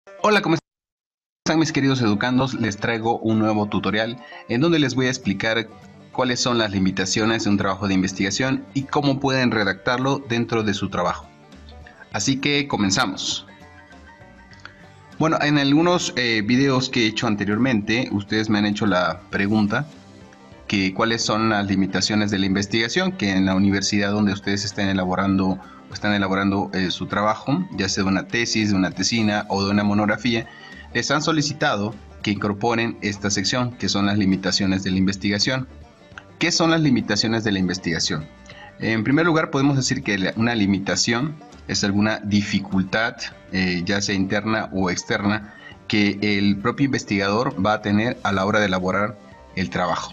Hola, ¿cómo están mis queridos educandos? Les traigo un nuevo tutorial en donde les voy a explicar cuáles son las limitaciones de un trabajo de investigación y cómo pueden redactarlo dentro de su trabajo. Así que comenzamos. Bueno, en algunos videos que he hecho anteriormente, ustedes me han hecho la pregunta que cuáles son las limitaciones de la investigación, que en la universidad donde ustedes están elaborando su trabajo, ya sea de una tesis, de una tesina o de una monografía, les han solicitado que incorporen esta sección, que son las limitaciones de la investigación. ¿Qué son las limitaciones de la investigación? En primer lugar, podemos decir que una limitación es alguna dificultad, ya sea interna o externa, que el propio investigador va a tener a la hora de elaborar el trabajo.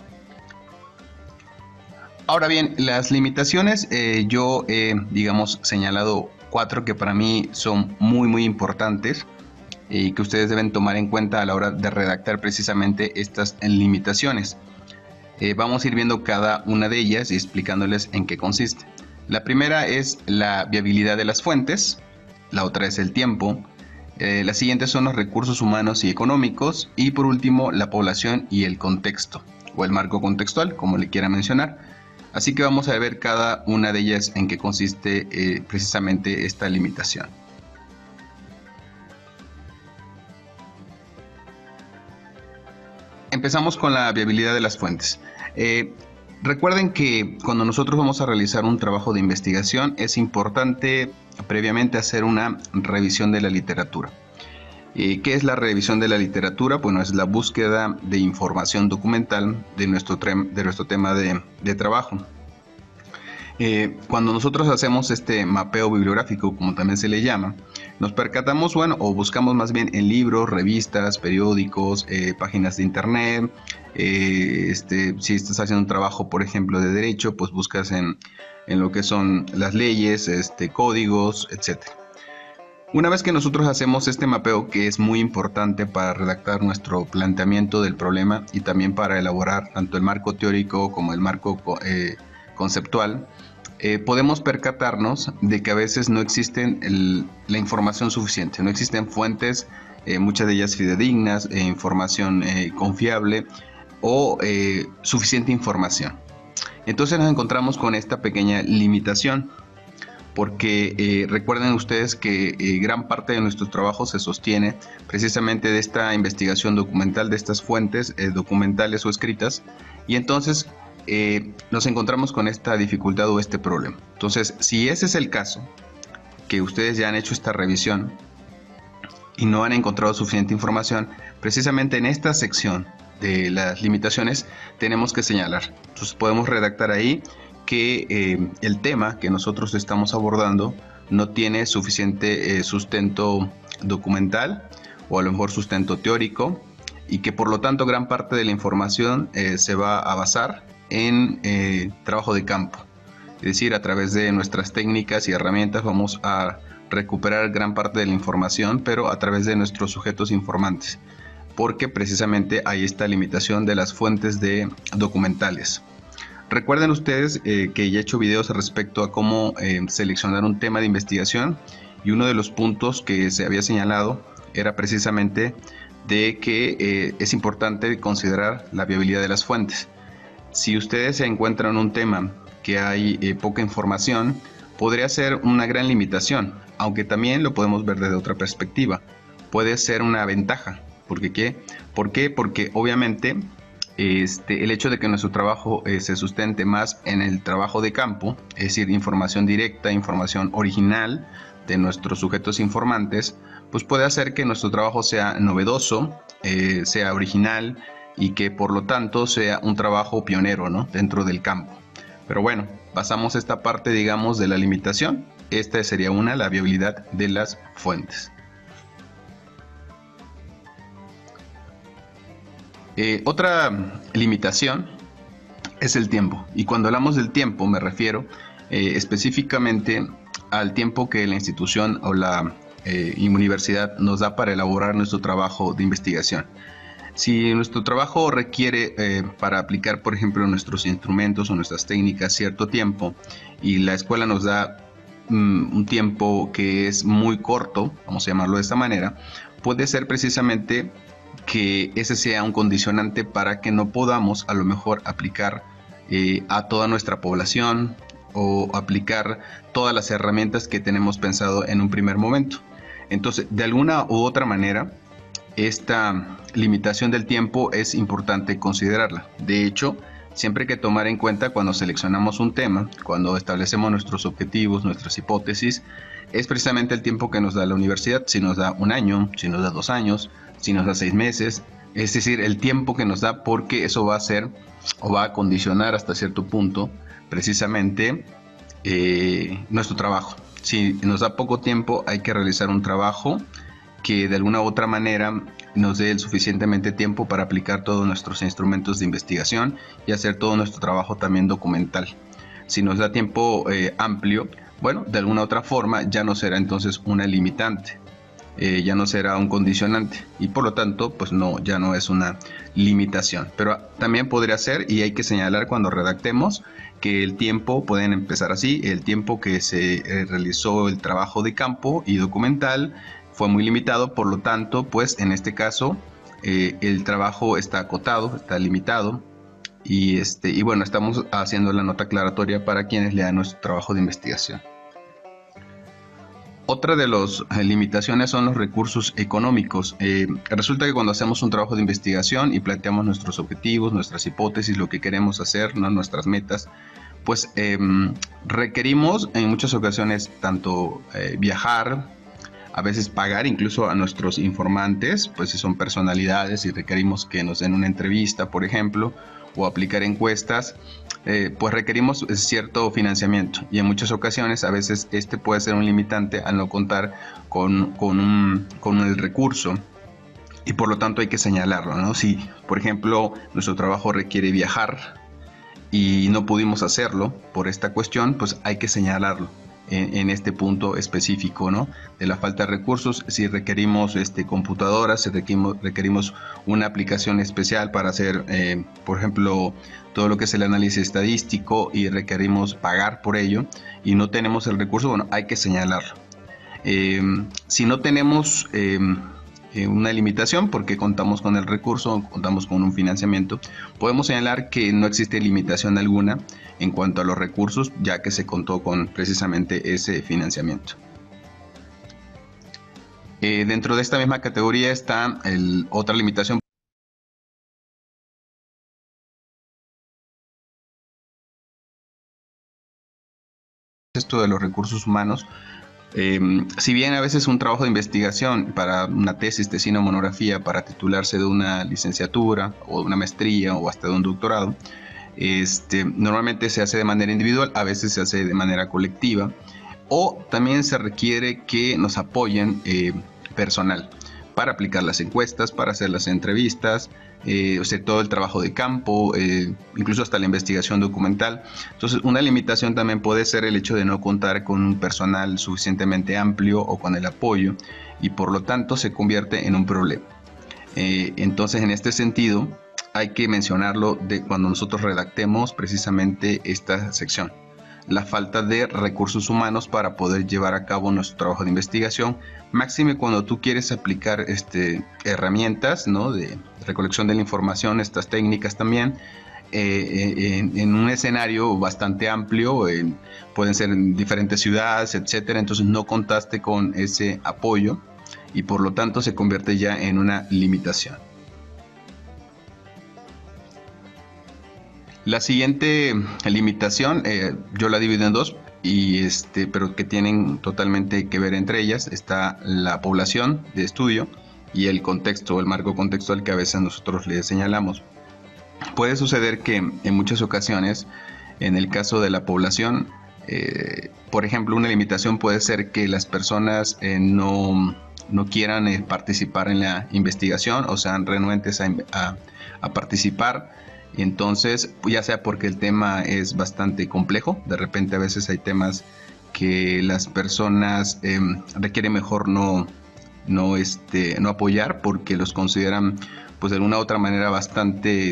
Ahora bien, las limitaciones, yo he, digamos, señalado 4 que para mí son muy importantes y que ustedes deben tomar en cuenta a la hora de redactar precisamente estas limitaciones. Vamos a ir viendo cada una de ellas y explicándoles en qué consiste. La primera es la viabilidad de las fuentes, la otra es el tiempo, las siguientes son los recursos humanos y económicos y por último la población y el contexto o el marco contextual, como le quiera mencionar. Así que vamos a ver cada una de ellas en qué consiste precisamente esta limitación. Empezamos con la viabilidad de las fuentes. Recuerden que cuando nosotros vamos a realizar un trabajo de investigación es importante previamente hacer una revisión de la literatura. ¿Qué es la revisión de la literatura? Bueno, es la búsqueda de información documental de nuestro tema de trabajo. Cuando nosotros hacemos este mapeo bibliográfico, como también se le llama, nos percatamos, bueno, o buscamos más bien en libros, revistas, periódicos, páginas de internet. Si estás haciendo un trabajo, por ejemplo, de derecho, pues buscas en lo que son las leyes, códigos, etcétera. Una vez que nosotros hacemos este mapeo, que es muy importante para redactar nuestro planteamiento del problema y también para elaborar tanto el marco teórico como el marco conceptual, podemos percatarnos de que a veces no existen la información suficiente, no existen fuentes, muchas de ellas fidedignas, información confiable o suficiente información. Entonces nos encontramos con esta pequeña limitación, porque recuerden ustedes que gran parte de nuestro trabajo se sostiene precisamente de esta investigación documental, de estas fuentes documentales o escritas, y entonces nos encontramos con esta dificultad o este problema. Entonces, si ese es el caso, que ustedes ya han hecho esta revisión y no han encontrado suficiente información, precisamente en esta sección de las limitaciones tenemos que señalar. Entonces podemos redactar ahí que el tema que nosotros estamos abordando no tiene suficiente sustento documental o a lo mejor sustento teórico, y que por lo tanto gran parte de la información se va a basar en trabajo de campo. Es decir, a través de nuestras técnicas y herramientas vamos a recuperar gran parte de la información, pero a través de nuestros sujetos informantes, porque precisamente hay esta limitación de las fuentes documentales. Recuerden ustedes que ya he hecho videos respecto a cómo seleccionar un tema de investigación, y uno de los puntos que se había señalado era precisamente de que es importante considerar la viabilidad de las fuentes. Si ustedes se encuentran un tema que hay poca información, podría ser una gran limitación, aunque también lo podemos ver desde otra perspectiva. Puede ser una ventaja. ¿Por qué? Porque obviamente el hecho de que nuestro trabajo se sustente más en el trabajo de campo, es decir, información directa, información original de nuestros sujetos informantes, pues puede hacer que nuestro trabajo sea novedoso, sea original y que por lo tanto sea un trabajo pionero, ¿no?, dentro del campo. Pero bueno, pasamos esta parte, digamos, de la limitación. Esta sería la viabilidad de las fuentes. Otra limitación es el tiempo, y cuando hablamos del tiempo me refiero específicamente al tiempo que la institución o la universidad nos da para elaborar nuestro trabajo de investigación. Si nuestro trabajo requiere para aplicar, por ejemplo, nuestros instrumentos o nuestras técnicas cierto tiempo, y la escuela nos da un tiempo que es muy corto, vamos a llamarlo de esta manera, puede ser precisamente que ese sea un condicionante para que no podamos a lo mejor aplicar a toda nuestra población o aplicar todas las herramientas que tenemos pensado en un primer momento. Entonces, de alguna u otra manera, esta limitación del tiempo es importante considerarla. De hecho, siempre hay que tomar en cuenta cuando seleccionamos un tema, cuando establecemos nuestros objetivos, nuestras hipótesis, es precisamente el tiempo que nos da la universidad, si nos da 1 año, si nos da 2 años, si nos da 6 meses, es decir, el tiempo que nos da, porque eso va a ser o va a condicionar hasta cierto punto precisamente nuestro trabajo. Si nos da poco tiempo, hay que realizar un trabajo que de alguna u otra manera nos dé el suficientemente tiempo para aplicar todos nuestros instrumentos de investigación y hacer todo nuestro trabajo también documental. Si nos da tiempo amplio, bueno, de alguna u otra forma ya no será entonces una limitante, ya no será un condicionante y por lo tanto pues no, ya no es una limitación. Pero también podría ser, y hay que señalar cuando redactemos, que el tiempo, pueden empezar así, el tiempo que se realizó el trabajo de campo y documental fue muy limitado, por lo tanto, pues en este caso el trabajo está acotado, está limitado y bueno, estamos haciendo la nota aclaratoria para quienes lean nuestro trabajo de investigación. Otra de las limitaciones son los recursos económicos. Resulta que cuando hacemos un trabajo de investigación y planteamos nuestros objetivos, nuestras hipótesis, lo que queremos hacer, ¿no? Nuestras metas, pues requerimos en muchas ocasiones tanto viajar, a veces pagar incluso a nuestros informantes, pues si son personalidades y requerimos que nos den una entrevista, por ejemplo, o aplicar encuestas, pues requerimos cierto financiamiento y en muchas ocasiones a veces este puede ser un limitante al no contar con el recurso y por lo tanto hay que señalarlo, ¿no? Si, por ejemplo, nuestro trabajo requiere viajar y no pudimos hacerlo por esta cuestión, pues hay que señalarlo en este punto específico, ¿no? De la falta de recursos. Si requerimos computadoras, si requerimos una aplicación especial para hacer, por ejemplo, todo lo que es el análisis estadístico y requerimos pagar por ello y no tenemos el recurso, bueno, hay que señalarlo. Si no tenemos una limitación porque contamos con el recurso, contamos con un financiamiento, podemos señalar que no existe limitación alguna en cuanto a los recursos, ya que se contó con precisamente ese financiamiento. Dentro de esta misma categoría está otra limitación. Esto de los recursos humanos. Si bien a veces un trabajo de investigación para una tesis, tesina o monografía, para titularse de una licenciatura o de una maestría o hasta de un doctorado, normalmente se hace de manera individual, a veces se hace de manera colectiva, o también se requiere que nos apoyen personal para aplicar las encuestas, para hacer las entrevistas, todo el trabajo de campo, incluso hasta la investigación documental. Entonces, una limitación también puede ser el hecho de no contar con un personal suficientemente amplio o con el apoyo y por lo tanto se convierte en un problema. Entonces, en este sentido, hay que mencionarlo cuando nosotros redactemos precisamente esta sección. La falta de recursos humanos para poder llevar a cabo nuestro trabajo de investigación, máxime cuando tú quieres aplicar herramientas, ¿no?, de recolección de la información, estas técnicas también, en un escenario bastante amplio, pueden ser en diferentes ciudades, etcétera. Entonces no contaste con ese apoyo y por lo tanto se convierte ya en una limitación. La siguiente limitación, yo la divido en dos, pero que tienen totalmente que ver entre ellas. Está la población de estudio y el contexto, el marco contextual que a veces nosotros le señalamos. Puede suceder que en muchas ocasiones, en el caso de la población, por ejemplo, una limitación puede ser que las personas no quieran participar en la investigación o sean renuentes a participar. Entonces, ya sea porque el tema es bastante complejo, de repente a veces hay temas que las personas requieren mejor no apoyar porque los consideran pues de alguna u otra manera bastante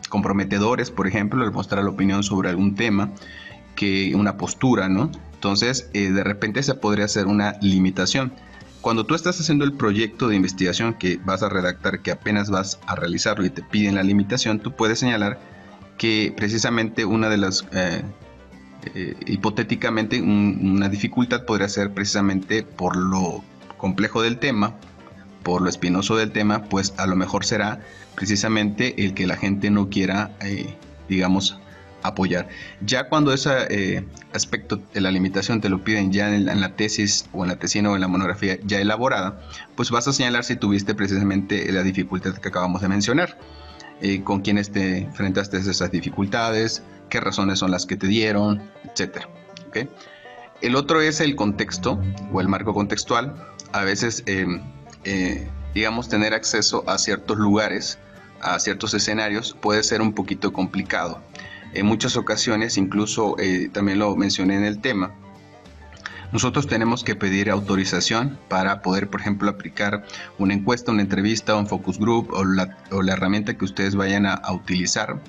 comprometedores, por ejemplo, el mostrar la opinión sobre algún tema, que una postura, ¿no? Entonces, de repente esa podría ser una limitación. cuando tú estás haciendo el proyecto de investigación que vas a redactar, que apenas vas a realizarlo y te piden la limitación, tú puedes señalar que precisamente una de las hipotéticamente una dificultad podría ser precisamente por lo complejo del tema, por lo espinoso del tema, pues a lo mejor será precisamente el que la gente no quiera, digamos, apoyar. Ya cuando ese aspecto de la limitación te lo piden ya en la tesis o en la tesina o en la monografía ya elaborada, pues vas a señalar si tuviste precisamente la dificultad que acabamos de mencionar, con quiénes te enfrentaste a esas dificultades, qué razones son las que te dieron, etcétera. ¿Okay? El otro es el contexto o el marco contextual. A veces, digamos, tener acceso a ciertos lugares, a ciertos escenarios, puede ser un poquito complicado. En muchas ocasiones, incluso también lo mencioné en el tema, nosotros tenemos que pedir autorización para poder, por ejemplo, aplicar una encuesta, una entrevista, un focus group o la herramienta que ustedes vayan a utilizar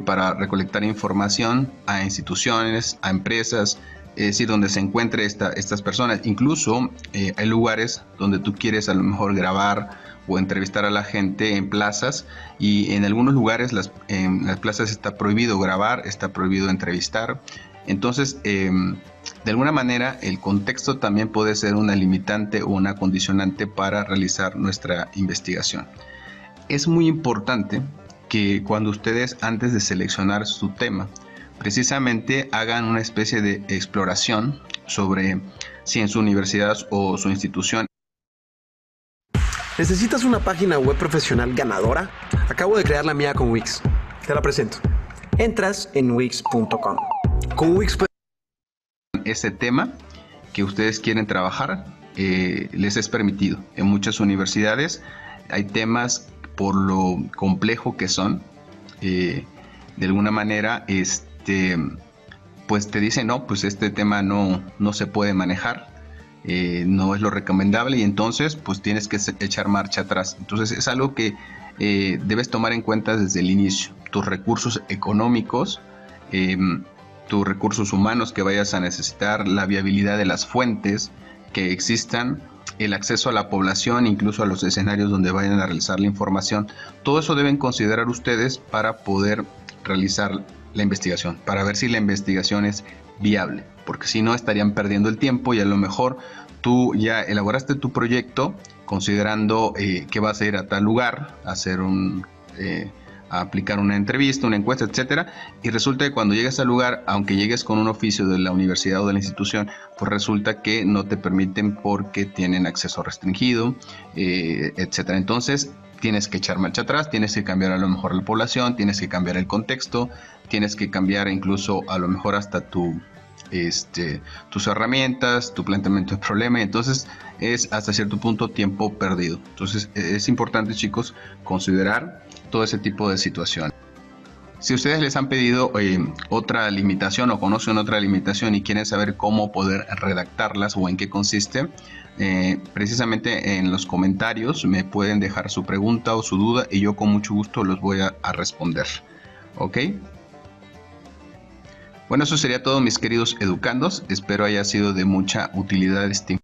para recolectar información a instituciones, a empresas, es decir, donde se encuentre estas personas. Incluso hay lugares donde tú quieres a lo mejor grabar o entrevistar a la gente en plazas, y en algunos lugares en las plazas está prohibido grabar, está prohibido entrevistar. Entonces, de alguna manera, el contexto también puede ser una limitante o una condicionante para realizar nuestra investigación. Es muy importante que cuando ustedes, antes de seleccionar su tema, precisamente hagan una especie de exploración sobre si en su universidad o su institución. ¿Necesitas una página web profesional ganadora? Acabo de crear la mía con Wix. Te la presento. Entras en wix.com. Con Wix ese tema que ustedes quieren trabajar, les es permitido. En muchas universidades hay temas, por lo complejo que son, de alguna manera, pues te dicen, no, pues este tema no se puede manejar, no es lo recomendable, y entonces pues tienes que echar marcha atrás. Entonces es algo que debes tomar en cuenta desde el inicio. Tus recursos económicos, tus recursos humanos que vayas a necesitar, la viabilidad de las fuentes que existan, el acceso a la población, incluso a los escenarios donde vayan a realizar la información. Todo eso deben considerar ustedes para poder realizar la investigación, para ver si la investigación es viable, porque si no estarían perdiendo el tiempo, y a lo mejor tú ya elaboraste tu proyecto considerando que vas a ir a tal lugar a hacer a aplicar una entrevista, una encuesta, etcétera, y resulta que cuando llegas al lugar, aunque llegues con un oficio de la universidad o de la institución, pues resulta que no te permiten porque tienen acceso restringido, etcétera. Entonces tienes que echar marcha atrás, tienes que cambiar a lo mejor la población, tienes que cambiar el contexto, tienes que cambiar incluso a lo mejor hasta tus herramientas, tu planteamiento de problema. Entonces es hasta cierto punto tiempo perdido. Entonces es importante, chicos, considerar todo ese tipo de situaciones. Si ustedes les han pedido otra limitación o conocen otra limitación y quieren saber cómo poder redactarlas o en qué consiste, precisamente en los comentarios me pueden dejar su pregunta o su duda y yo con mucho gusto los voy a responder. ¿Ok? Bueno, eso sería todo, mis queridos educandos. Espero haya sido de mucha utilidad este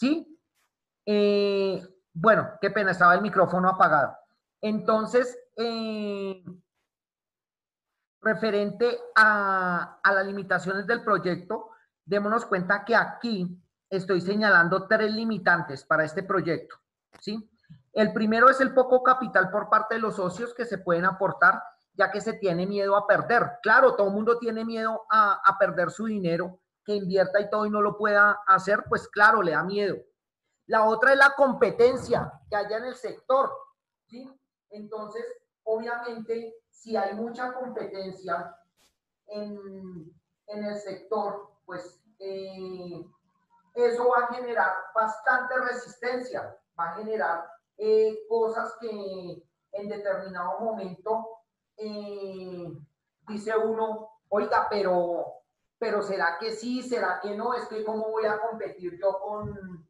¿sí? Bueno, qué pena, estaba el micrófono apagado. Entonces, referente a las limitaciones del proyecto, démonos cuenta que aquí estoy señalando 3 limitantes para este proyecto, ¿sí? El primero es el poco capital por parte de los socios que se pueden aportar, ya que se tiene miedo a perder. Claro, todo el mundo tiene miedo a perder su dinero, que invierta y todo y no lo pueda hacer, pues claro, le da miedo. La otra es la competencia que haya en el sector, ¿sí? Entonces, obviamente, si hay mucha competencia en el sector, pues eso va a generar bastante resistencia, va a generar cosas que en determinado momento dice uno, oiga, pero ¿será que sí? ¿Será que no? Es que ¿cómo voy a competir yo con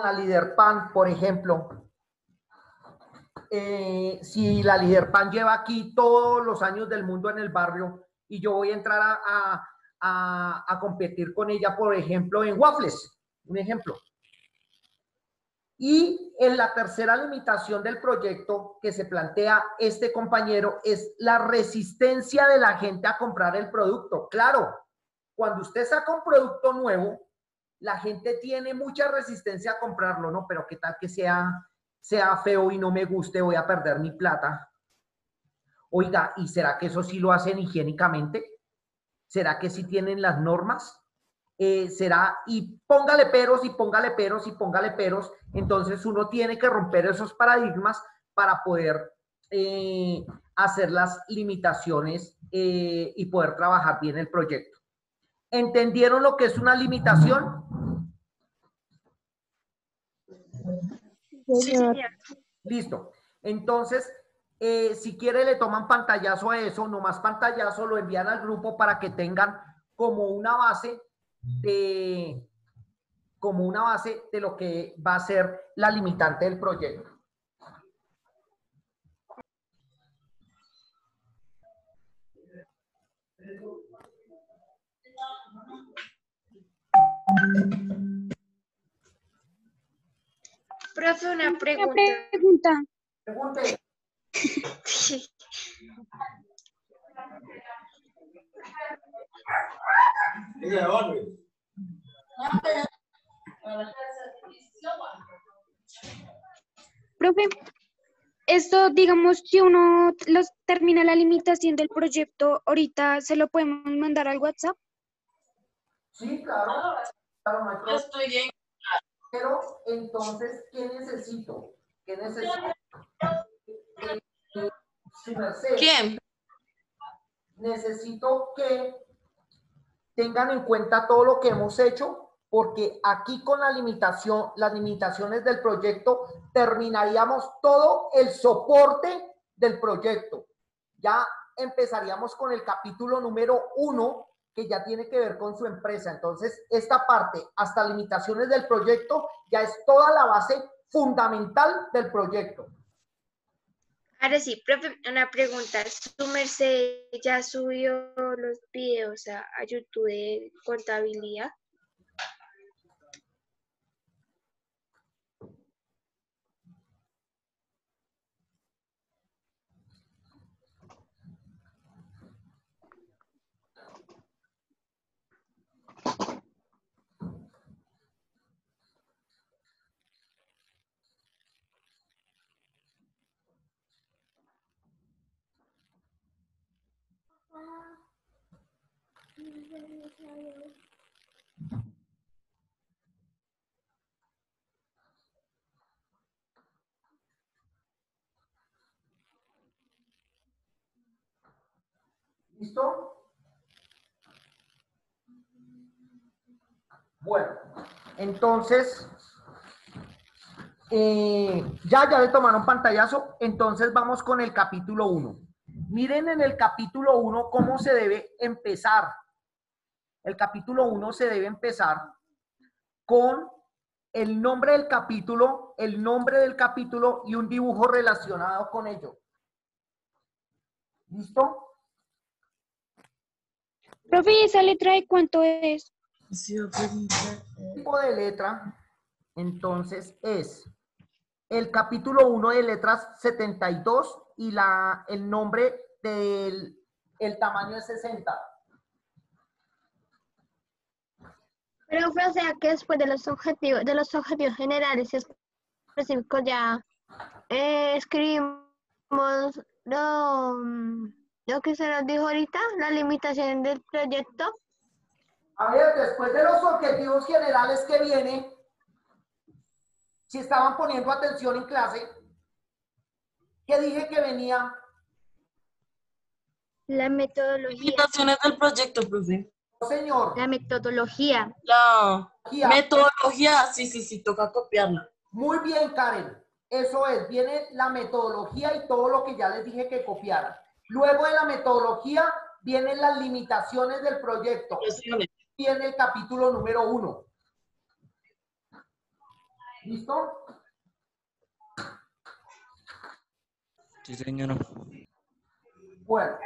la Liderpan, por ejemplo? Si la Liderpan lleva aquí todos los años del mundo en el barrio y yo voy a entrar a competir con ella, por ejemplo, en waffles, un ejemplo. Y en la tercera limitación del proyecto que se plantea este compañero es la resistencia de la gente a comprar el producto. Claro, cuando usted saca un producto nuevo, la gente tiene mucha resistencia a comprarlo, ¿no? Pero ¿qué tal que sea feo y no me guste, voy a perder mi plata? Oiga, ¿y será que eso sí lo hacen higiénicamente? ¿Será que sí tienen las normas? ¿Será? Y póngale peros y póngale peros y póngale peros. Entonces uno tiene que romper esos paradigmas para poder hacer las limitaciones y poder trabajar bien el proyecto. ¿Entendieron lo que es una limitación? Sí, señor. Listo. Entonces, si quiere le toman pantallazo a eso, nomás pantallazo, lo envían al grupo para que tengan como una base de lo que va a ser la limitante del proyecto. Profe, una pregunta. Pregunte. Profe, esto, digamos, si uno termina la limitación del proyecto, ahorita se lo podemos mandar al WhatsApp. Sí, claro. Claro, no hay problema. Pero entonces, ¿qué necesito? ¿Qué necesito? Su merced. ¿Quién? Necesito que tengan en cuenta todo lo que hemos hecho, porque aquí con las limitaciones del proyecto, terminaríamos todo el soporte del proyecto. Ya empezaríamos con el capítulo número 1, que ya tiene que ver con su empresa. Entonces, esta parte, hasta limitaciones del proyecto, ya es toda la base fundamental del proyecto. Ahora sí, profe, una pregunta. ¿Su merced ya subió los videos a YouTube de contabilidad? ¿Listo? Bueno, entonces, ya le tomaron pantallazo, entonces vamos con el capítulo 1. Miren en el capítulo 1 cómo se debe empezar. El capítulo 1 se debe empezar con el nombre del capítulo y un dibujo relacionado con ello. ¿Listo? Profe, ¿y esa letra de cuánto es? Tipo de letra, entonces es el capítulo 1 de letras 72 y el nombre del el tamaño es 60. Pero, o sea, que después de los objetivos generales y específicos ya escribimos lo que se nos dijo ahorita, la limitación del proyecto. A ver, después de los objetivos generales que viene, si estaban poniendo atención en clase, ¿qué dije que venía? La metodología. Limitaciones del proyecto, profe. No, señor. La metodología. La Guía. metodología, sí, toca copiarla. Muy bien, Karen. Eso es, viene la metodología y todo lo que ya les dije que copiaran. Luego de la metodología vienen las limitaciones del proyecto. Viene el capítulo número 1. ¿Listo? Sí, señora. Bueno.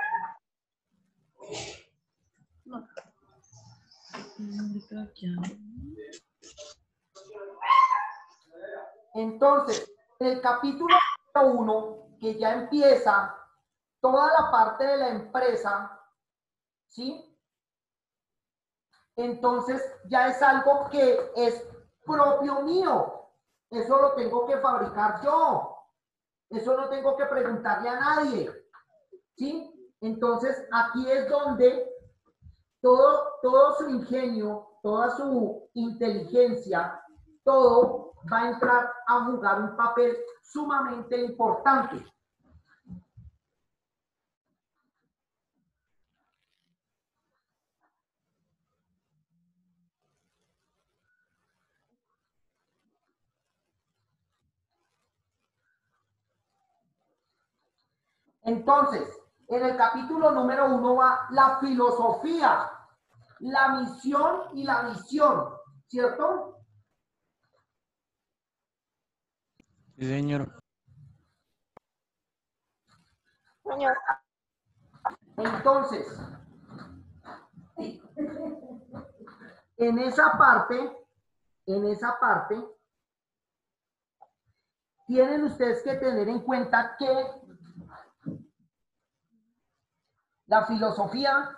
Entonces, en el capítulo 1, que ya empieza toda la parte de la empresa, ¿sí? Entonces, ya es algo que es propio mío. Eso lo tengo que fabricar yo. Eso no tengo que preguntarle a nadie, ¿sí? Entonces, aquí es donde todo su ingenio, toda su inteligencia, todo va a entrar a jugar un papel sumamente importante. Entonces, en el capítulo número 1 va la filosofía, la misión y la visión, ¿cierto? Sí, señor. Señor. Entonces, en esa parte, tienen ustedes que tener en cuenta que la filosofía,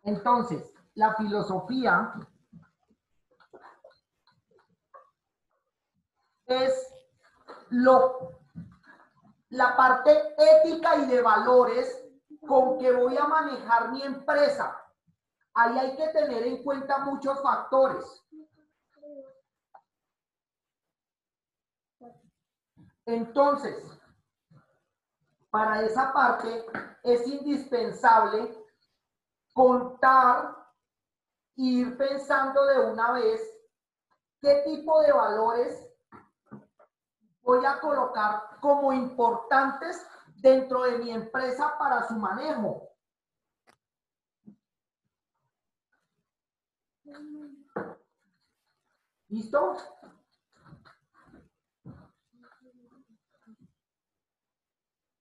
entonces, la filosofía es la parte ética y de valores con que voy a manejar mi empresa. Ahí hay que tener en cuenta muchos factores. Entonces, para esa parte es indispensable contar e ir pensando de una vez qué tipo de valores voy a colocar como importantes dentro de mi empresa para su manejo. ¿Listo?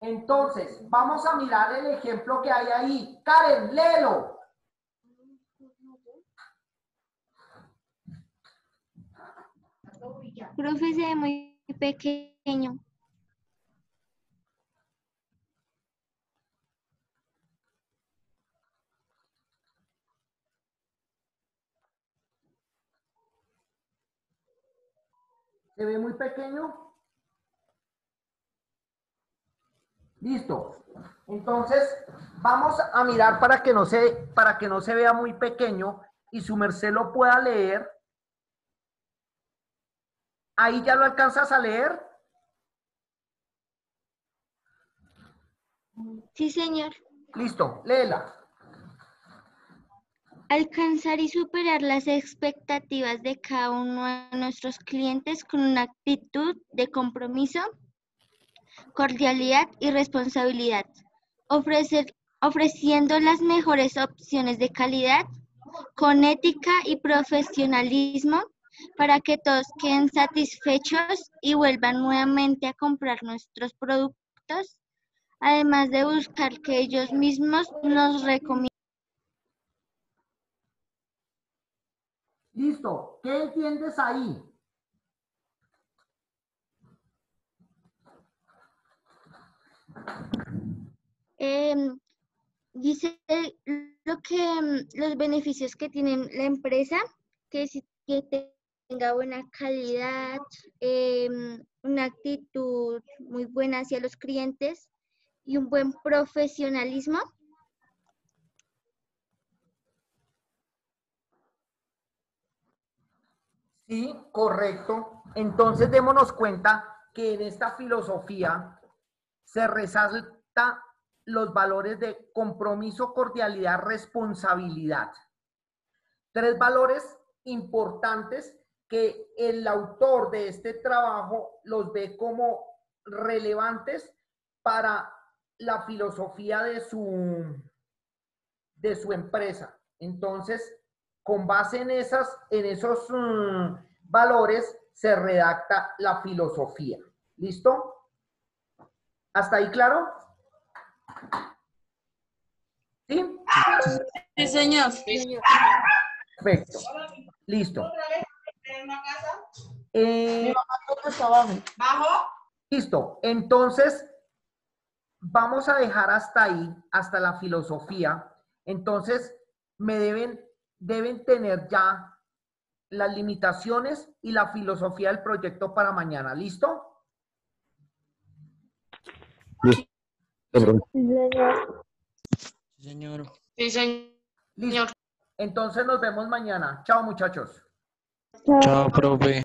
Entonces, vamos a mirar el ejemplo que hay ahí. Karen, léelo. Profe, se ve muy pequeño. ¿Se ve muy pequeño? Listo. Entonces, vamos a mirar para que no se vea muy pequeño y su merced lo pueda leer. ¿Ahí ya lo alcanzas a leer? Sí, señor. Listo, léela. Alcanzar y superar las expectativas de cada uno de nuestros clientes con una actitud de compromiso, cordialidad y responsabilidad. Ofreciendo las mejores opciones de calidad, con ética y profesionalismo, para que todos queden satisfechos y vuelvan nuevamente a comprar nuestros productos además de buscar que ellos mismos nos recomienden. Listo. ¿Qué entiendes ahí? Dice los beneficios que tiene la empresa, que tenga buena calidad, una actitud muy buena hacia los clientes y un buen profesionalismo. Sí, correcto. Entonces démonos cuenta que en esta filosofía se resalta los valores de compromiso, cordialidad, responsabilidad. 3 valores importantes que el autor de este trabajo los ve como relevantes para la filosofía de su empresa. Entonces, con base en esos valores, se redacta la filosofía. ¿Listo? ¿Hasta ahí claro? ¿Sí? Sí, señor. Perfecto. Listo. Mi mamá creo que está abajo. Listo. Entonces, vamos a dejar hasta ahí, hasta la filosofía. Entonces, deben tener ya las limitaciones y la filosofía del proyecto para mañana. ¿Listo? Sí, señor. Sí, señor. Listo. Entonces nos vemos mañana. Chao, muchachos. Chao, profe.